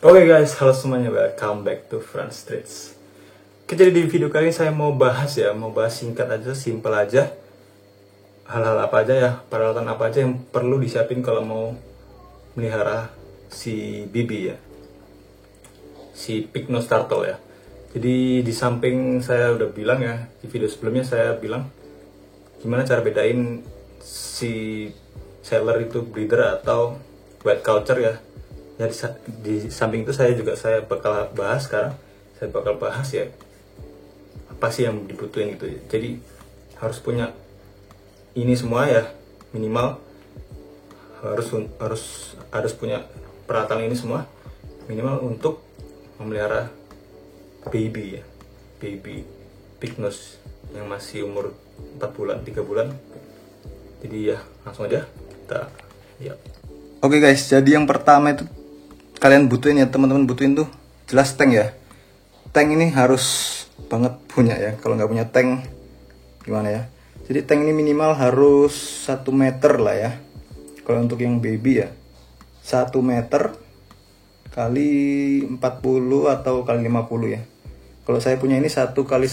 Oke guys, halo semuanya, welcome back to Front Streets. Jadi di video kali ini saya mau bahas singkat aja, simple aja. Hal-hal apa aja ya, peralatan apa aja yang perlu disiapin kalau mau melihara si Bibi ya, si Pycnos turtle ya. Jadi di samping saya udah bilang ya, di video sebelumnya saya bilang gimana cara bedain si seller itu breeder atau white culture ya. Ya di samping itu saya bakal bahas sekarang, saya bakal bahas ya apa sih yang dibutuhin gitu. Jadi harus punya ini semua ya, minimal harus punya peralatan ini semua minimal untuk memelihara baby ya, baby Pycnos yang masih umur 4 bulan, 3 bulan. Jadi ya langsung aja kita lihat. Oke guys, jadi yang pertama itu kalian butuhin ya, teman-teman butuhin tuh jelas tank ya. Tank ini harus banget punya ya, kalau nggak punya tank gimana ya. Jadi tank ini minimal harus 1 meter lah ya. Kalau untuk yang baby ya 1 meter kali 40 atau kali 50 ya. Kalau saya punya ini 1,1 kali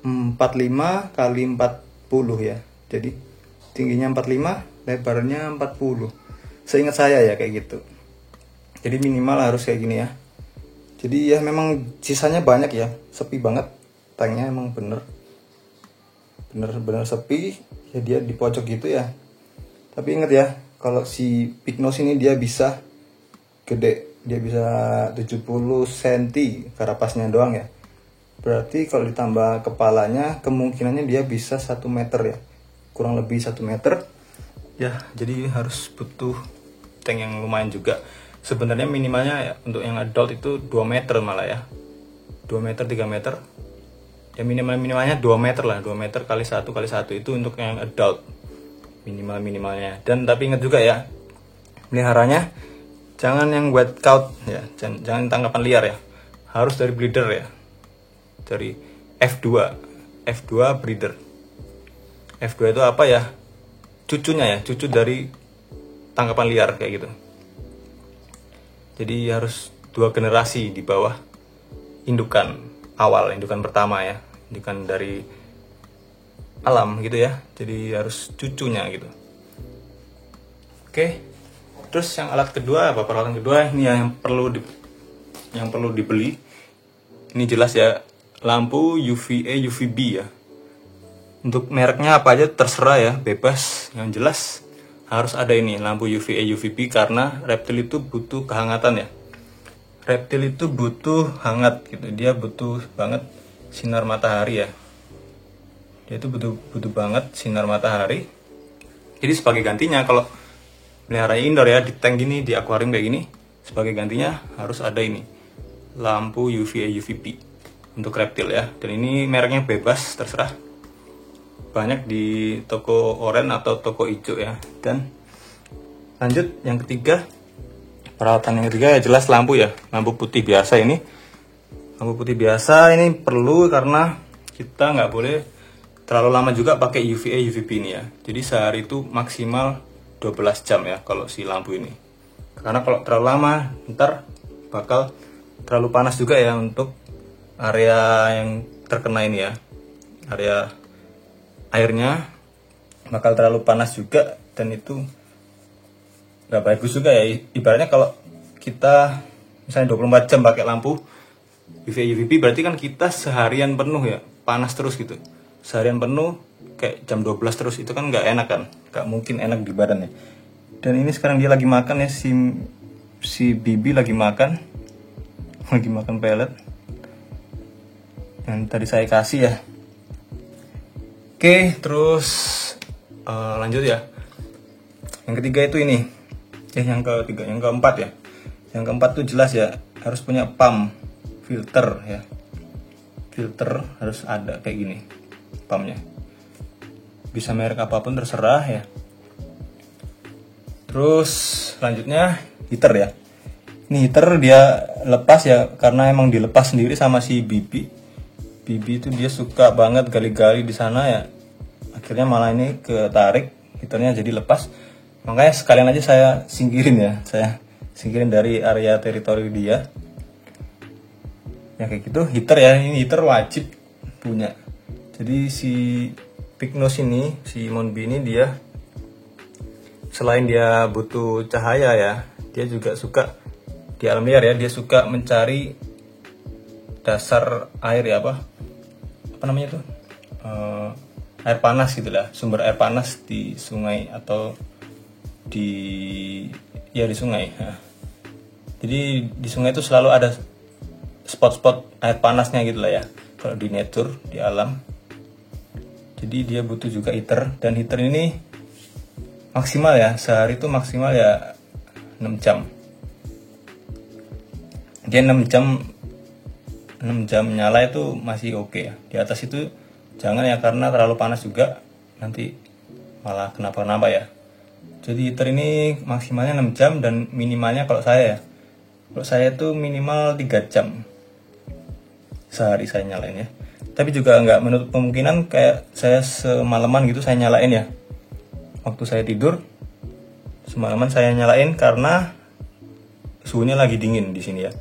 45 kali 40 ya. Jadi tingginya 45, lebarnya 40. Seingat saya ya kayak gitu. Jadi minimal harus kayak gini ya. Jadi ya memang sisanya banyak ya, sepi banget. Tanknya emang bener sepi ya, dia di pojok gitu ya. Tapi ingat ya, kalau si Pycnos ini dia bisa gede, dia bisa 70 cm karapasnya doang ya. Berarti kalau ditambah kepalanya kemungkinannya dia bisa 1 meter ya, kurang lebih 1 meter ya. Jadi harus butuh tank yang lumayan juga. Sebenarnya minimalnya ya, untuk yang adult itu 2 meter malah ya, 2 meter 3 meter ya, minimalnya 2 meter lah, 2 meter kali 1 kali 1 itu untuk yang adult minimalnya. Dan tapi ingat juga ya, meliharanya jangan yang white cout ya, jangan tangkapan liar ya, harus dari breeder ya, dari F2 breeder. F2 itu apa ya, cucunya ya, cucu dari tangkapan liar kayak gitu. Jadi harus 2 generasi di bawah indukan awal, indukan pertama ya, indukan dari alam gitu ya. Jadi harus cucunya gitu. Oke. Terus yang alat kedua apa, peralatan kedua ini yang perlu dibeli. Ini jelas ya, lampu UVA UVB ya. Untuk mereknya apa aja terserah ya, bebas. Yang jelas harus ada ini lampu UVA UVB, karena reptil itu butuh kehangatan ya. Reptil itu butuh hangat gitu, dia butuh banget sinar matahari ya. Dia itu butuh banget sinar matahari. Jadi sebagai gantinya kalau melihara indoor ya, di tank gini, di akuarium kayak gini, sebagai gantinya harus ada ini lampu UVA UVB untuk reptil ya. Dan ini mereknya bebas, terserah, banyak di toko oranye atau toko hijau ya. Dan lanjut yang ketiga, peralatan yang ketiga ya jelas lampu ya, lampu putih biasa ini. Lampu putih biasa ini perlu karena kita nggak boleh terlalu lama juga pakai UVA UVB ini ya. Jadi sehari itu maksimal 12 jam ya kalau si lampu ini, karena kalau terlalu lama ntar bakal terlalu panas juga ya untuk area yang terkena ini ya, area airnya bakal terlalu panas juga, dan itu nggak bagus juga ya. Ibaratnya kalau kita misalnya 24 jam pakai lampu UVA UVB, berarti kan kita seharian penuh ya panas terus gitu, seharian penuh kayak jam 12 terus, itu kan nggak enak kan, nggak mungkin enak di badan ya. Dan ini sekarang dia lagi makan ya, si Bibi lagi makan pelet yang tadi saya kasih ya. Oke, terus lanjut ya. Yang ketiga itu ini. Yang keempat ya. Yang keempat tuh jelas ya, harus punya pump filter ya. Filter harus ada kayak gini pumpnya. Bisa merek apapun terserah ya. Terus selanjutnya heater ya. Ini heater dia lepas ya, karena emang dilepas sendiri sama si Bibi. Bibi itu dia suka banget gali-gali di sana ya, akhirnya malah ini ketarik, heaternya jadi lepas. Makanya sekalian aja saya singkirin ya, saya singkirin dari area teritori dia. Ya kayak gitu. Heater ya, ini heater wajib punya. Jadi si Picnos ini, si Monbee ini dia selain dia butuh cahaya ya, dia juga suka di alam liar ya, dia suka mencari dasar air ya, apa namanya tuh, air panas gitulah, sumber air panas di sungai atau di sungai. Nah, jadi di sungai itu selalu ada spot-spot air panasnya gitu lah ya, kalau di nature, di alam. Jadi dia butuh juga heater, dan heater ini maksimal ya, sehari itu maksimal ya 6 jam. Dia 6 jam nyala itu masih oke ya. Di atas itu jangan ya, karena terlalu panas juga nanti malah kenapa-kenapa ya. Jadi heater ini maksimalnya 6 jam, dan minimalnya kalau saya itu minimal 3 jam sehari saya nyalain ya. Tapi juga nggak menutup kemungkinan kayak saya semalaman gitu saya nyalain ya. Waktu saya tidur semalaman saya nyalain karena suhunya lagi dingin di sini ya.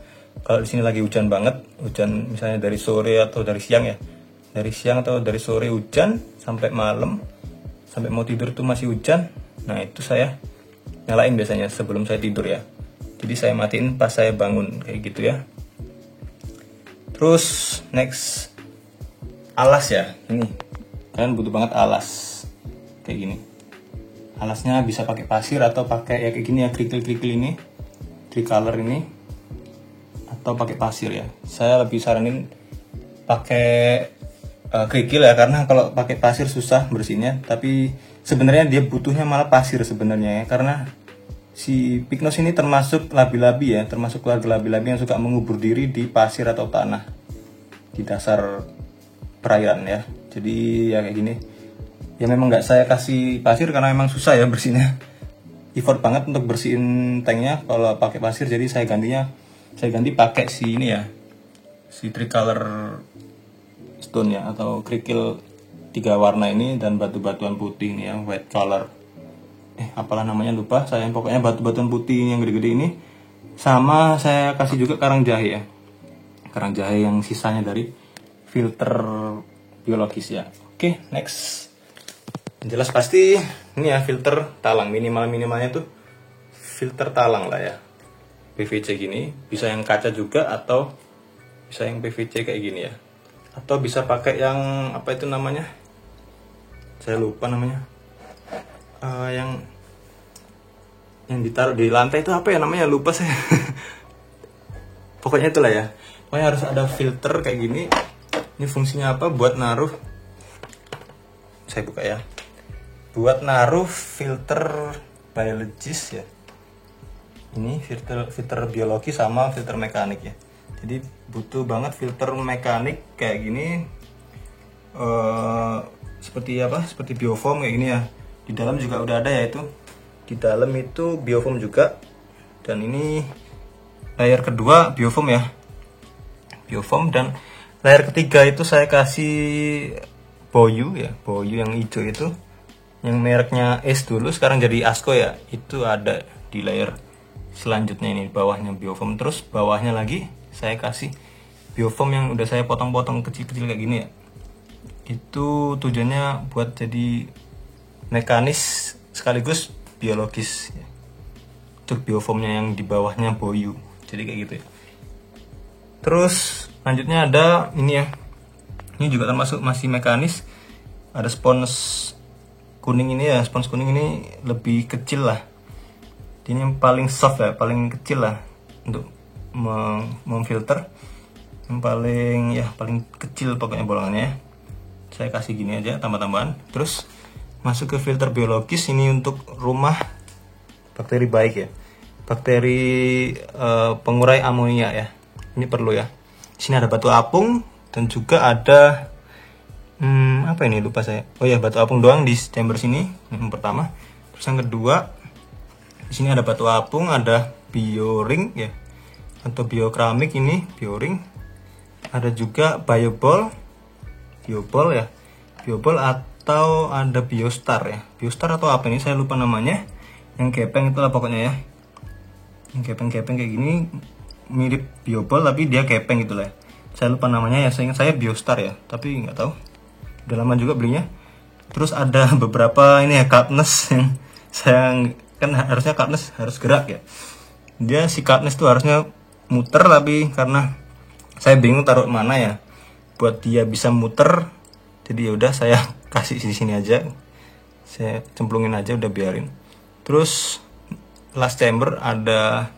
Kalau di sini lagi hujan banget, hujan misalnya dari sore atau dari siang ya, dari siang atau dari sore hujan sampai malam, sampai mau tidur tuh masih hujan. Nah itu saya nyalain biasanya sebelum saya tidur ya. Jadi saya matiin pas saya bangun kayak gitu ya. Terus next, alas ya. Ini kalian butuh banget alas kayak gini. Alasnya bisa pakai pasir atau pakai ya kayak gini ya, kerikil-kerikil ini, tricolor ini, atau pakai pasir ya. Saya lebih saranin pakai kerikil ya, karena kalau pakai pasir susah bersihnya. Tapi sebenarnya dia butuhnya malah pasir sebenarnya ya, karena si Picnos ini termasuk labi-labi ya, termasuk keluarga labi-labi yang suka mengubur diri di pasir atau tanah di dasar perairan ya. Jadi ya kayak gini. Ya memang nggak saya kasih pasir karena memang susah ya bersihnya. Effort banget untuk bersihin tanknya kalau pakai pasir. Jadi saya ganti pakai si ini ya, si tricolor stone ya, atau kerikil 3 warna ini dan batu-batuan putih ini ya, white color. Apalah namanya lupa saya, pokoknya batu-batuan putih yang gede-gede ini. Sama saya kasih juga karang jahe ya, karang jahe yang sisanya dari filter biologis ya. Oke, next. Yang jelas pasti ini ya, filter talang. Minimalnya tuh filter talang lah ya, PVC gini. Bisa yang kaca juga atau bisa yang PVC kayak gini ya, atau bisa pakai yang apa itu namanya, saya lupa namanya, yang ditaruh di lantai itu apa ya namanya, lupa saya. Pokoknya itulah ya, pokoknya harus ada filter kayak gini. Ini fungsinya apa? Buat naruh, saya buka ya, buat naruh filter biologis ya. Ini filter biologi sama filter mekanik ya. Jadi butuh banget filter mekanik kayak gini, seperti apa? Seperti biofoam kayak gini ya. Di dalam juga udah ada ya itu. Di dalam itu biofoam juga. Dan ini layer kedua biofoam ya. Biofoam, dan layer ketiga itu saya kasih Boyu ya, Boyu yang hijau itu. Yang mereknya Ace dulu sekarang jadi Asko ya. Itu ada di layer selanjutnya ini, bawahnya biofoam, terus bawahnya lagi saya kasih biofoam yang udah saya potong-potong kecil-kecil kayak gini ya. Itu tujuannya buat jadi mekanis sekaligus biologis ya. Untuk biofoamnya yang di bawahnya Boyu, jadi kayak gitu ya. Terus lanjutnya ada ini ya, ini juga termasuk masih mekanis. Ada spons kuning ini ya, spons kuning ini lebih kecil lah. Ini yang paling soft ya, paling kecil lah untuk memfilter. Yang paling kecil pokoknya bolongannya ya. Saya kasih gini aja tambah-tambahan. Terus masuk ke filter biologis ini untuk rumah bakteri baik ya, bakteri pengurai amonia ya. Ini perlu ya. Di sini ada batu apung dan juga ada apa ini lupa saya. Oh ya, batu apung doang di chamber sini yang pertama. Terus yang kedua, di sini ada batu apung, ada bioring ya, atau biokeramik ini bioring. Ada juga bioball ya, bioball atau ada biostar ya, biostar atau apa ini saya lupa namanya. Yang gepeng itulah pokoknya ya. yang kepeng-kepeng kayak gini, mirip Bioball tapi dia kepeng gitu lah. Saya lupa namanya ya, saya ingat saya Biostar ya, tapi nggak tahu. Udah lama juga belinya. Terus ada beberapa ini ya cardness yang saya kan harusnya cardness harus gerak ya. Dia si cardness tuh harusnya muter, tapi karena saya bingung taruh mana ya buat dia bisa muter, jadi ya udah saya kasih di sini aja, saya cemplungin aja, udah biarin. Terus last chamber ada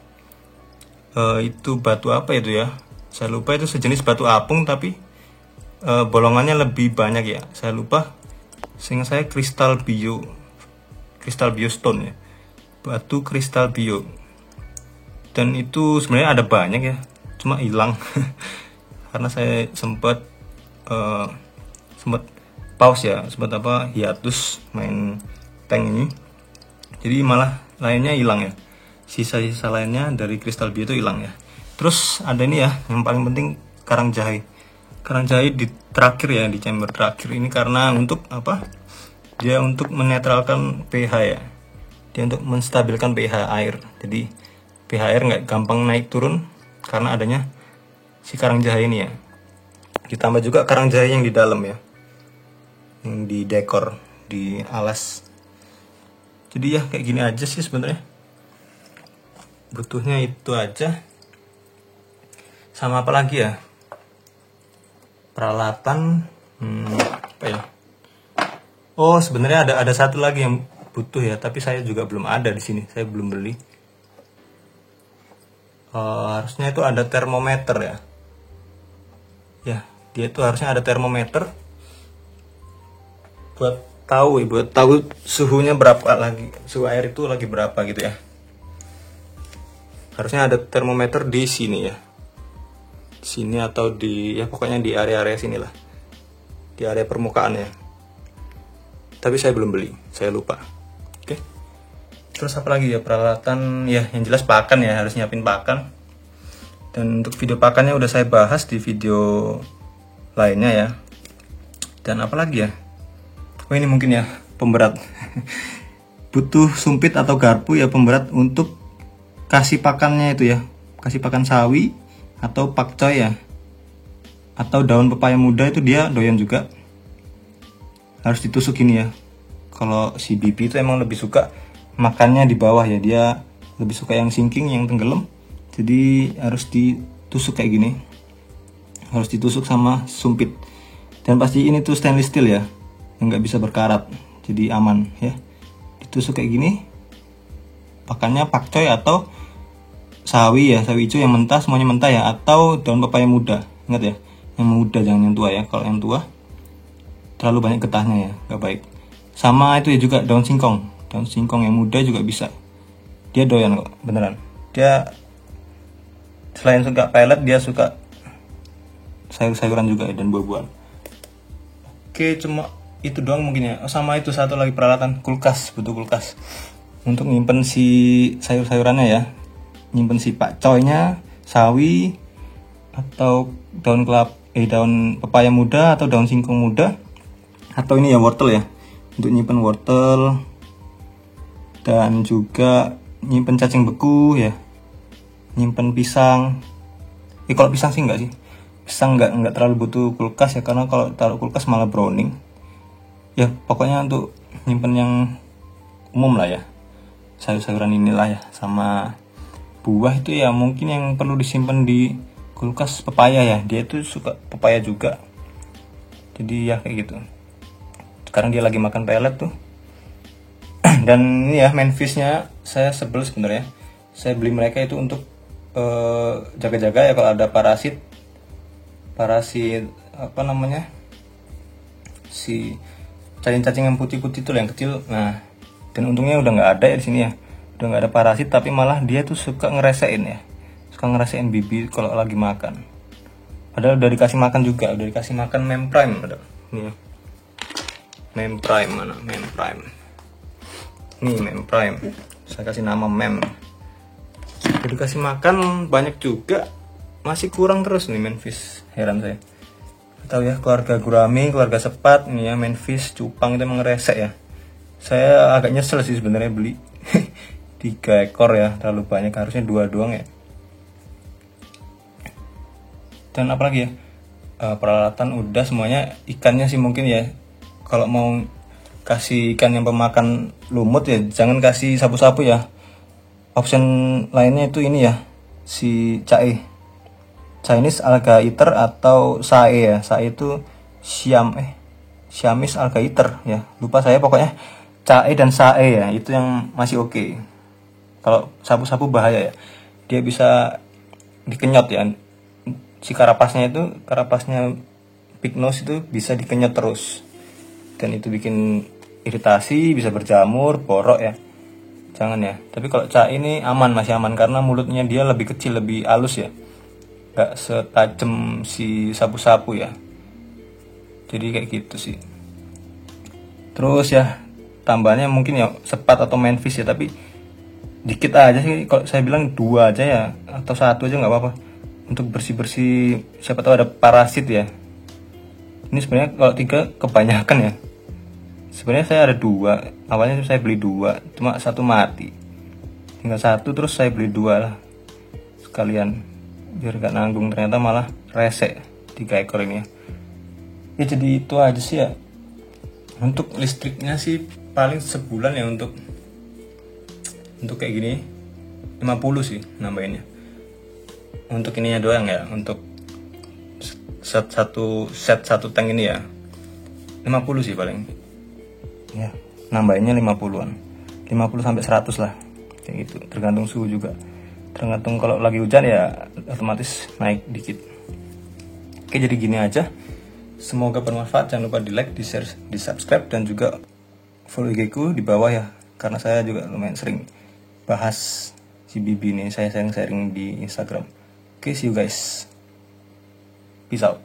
itu batu apa itu ya, saya lupa, itu sejenis batu apung tapi bolongannya lebih banyak ya, saya lupa. Sehingga saya kristal bio stone ya, batu kristal bio. Dan itu sebenarnya ada banyak ya, cuma hilang karena saya sempat pause ya, sempat hiatus main tank ini, jadi malah lainnya hilang ya, sisa-sisa lainnya dari kristal bio itu hilang ya. Terus ada ini ya, yang paling penting karang jahe di terakhir ya, di chamber terakhir ini, karena untuk apa, dia untuk menetralkan pH ya, dia untuk menstabilkan pH air. Jadi pH air nggak gampang naik turun karena adanya si karang jahe ini ya. Ditambah juga karang jahe yang di dalam ya, yang di dekor, di alas. Jadi ya kayak gini aja sih sebenarnya, butuhnya itu aja. Sama apa lagi ya, peralatan apa ya, oh sebenarnya ada satu lagi yang butuh ya, tapi saya juga belum ada di sini, saya belum beli. Harusnya itu ada termometer ya, dia itu harusnya ada termometer buat tahu suhunya berapa, lagi suhu air itu lagi berapa gitu ya. Harusnya ada termometer di sini ya, sini atau di ya pokoknya di area-area sini lah, di area permukaan ya. Tapi saya belum beli, saya lupa. Oke. Terus apa lagi ya, peralatan ya, yang jelas pakan ya, harus nyiapin pakan. Dan untuk video pakannya udah saya bahas di video lainnya ya. Dan apa lagi ya, oh ini mungkin ya, pemberat. Butuh sumpit atau garpu ya, pemberat untuk kasih pakannya itu ya, kasih pakan sawi atau pakcoy ya, atau daun pepaya muda, itu dia doyan juga. Harus ditusuk ini ya. Kalau si Bibi itu emang lebih suka makannya di bawah ya, dia lebih suka yang sinking, yang tenggelam. Jadi harus ditusuk kayak gini, harus ditusuk sama sumpit. Dan pasti ini tuh stainless steel ya, yang nggak bisa berkarat, jadi aman ya. Ditusuk kayak gini, pakannya pakcoy atau sawi ya, sawi hijau yang mentah, semuanya mentah ya, atau daun pepaya muda. Ingat ya, yang muda, jangan yang tua ya. Kalau yang tua terlalu banyak getahnya ya, nggak baik. Sama itu ya juga daun singkong yang muda juga bisa. Dia doyan kok, beneran. Dia selain suka pelet, dia suka sayur-sayuran juga ya, dan buah-buahan. Oke, cuma itu doang mungkin ya. Sama itu satu lagi peralatan, kulkas, butuh kulkas untuk nyimpen si sayur-sayurannya ya, nyimpen si pakcoynya, sawi atau daun daun pepaya muda atau daun singkong muda, atau ini ya wortel ya, untuk nyimpen wortel. Dan juga nyimpen cacing beku ya, nyimpen pisang. Kalau pisang sih enggak sih, pisang enggak terlalu butuh kulkas ya, karena kalau taruh kulkas malah browning ya. Pokoknya untuk nyimpen yang umum lah ya, sayur-sayuran inilah ya. Sama buah itu ya mungkin yang perlu disimpan di kulkas, pepaya ya, dia tuh suka pepaya juga. Jadi ya kayak gitu. Sekarang dia lagi makan pelet tuh. Dan ini ya, Memphis-nya saya sebel sebenarnya. Saya beli mereka itu untuk jaga-jaga ya, kalau ada parasit apa namanya, si cacing-cacing yang putih-putih itu yang kecil. Nah, dan untungnya udah nggak ada ya di sini ya, udah nggak ada parasit, tapi malah dia tuh suka ngeresein ya, suka ngeresein Bibi kalau lagi makan. Padahal udah dikasih makan juga, udah dikasih makan Memprime padahal. Ini ya, Memprime mana, Memprime nih, Memprime, saya kasih nama Mem. Udah dikasih makan banyak juga, masih kurang terus nih Memphis, heran saya. Tahu ya, keluarga gurami, keluarga sepat ini ya, Memphis, cupang itu emang resek ya. Saya agak nyesel sih sebenarnya beli. 3 ekor ya, terlalu banyak, harusnya 2 doang ya. Dan apalagi ya, peralatan udah semuanya. Ikannya sih mungkin ya, kalau mau kasih ikan yang pemakan lumut ya jangan kasih sapu-sapu ya. Option lainnya itu ini ya, si cae, Chinese alligator atau sae ya. Sae itu Siamese alligator ya, lupa saya, pokoknya cae dan sae ya, itu yang masih oke. Kalau sapu-sapu bahaya ya, dia bisa dikenyot ya. Si karapasnya big nose itu bisa dikenyot terus, dan itu bikin iritasi, bisa berjamur, borok ya. Jangan ya. Tapi kalau cae ini aman, masih aman, karena mulutnya dia lebih kecil, lebih halus ya, gak setajam si sapu-sapu ya. Jadi kayak gitu sih. Terus ya tambahannya mungkin ya sepat atau manfish ya, tapi dikit aja sih. Kalau saya bilang 2 aja ya, atau 1 aja nggak apa-apa, untuk bersih-bersih, siapa tahu ada parasit ya. Ini sebenarnya kalau 3 kebanyakan ya. Sebenarnya saya ada 2, awalnya saya beli 2, cuma 1 mati, tinggal 1, terus saya beli 2 lah sekalian biar gak nanggung, ternyata malah rese 3 ekor ini ya. Ya jadi itu aja sih ya. Untuk listriknya sih paling sebulan ya, untuk kayak gini 50 sih nambahinnya. Untuk ininya doang ya, untuk set satu tank ini ya 50 sih paling ya, nambahinnya 50-an, 50 sampai 100 lah kayak gitu, tergantung suhu juga, tergantung kalau lagi hujan ya otomatis naik dikit. Oke, jadi gini aja, semoga bermanfaat. Jangan lupa di like, di share, di subscribe, dan juga follow IG ku di bawah ya, karena saya juga lumayan sering bahas si Bibi ini, saya sharing di Instagram. Oke, see you guys, peace out.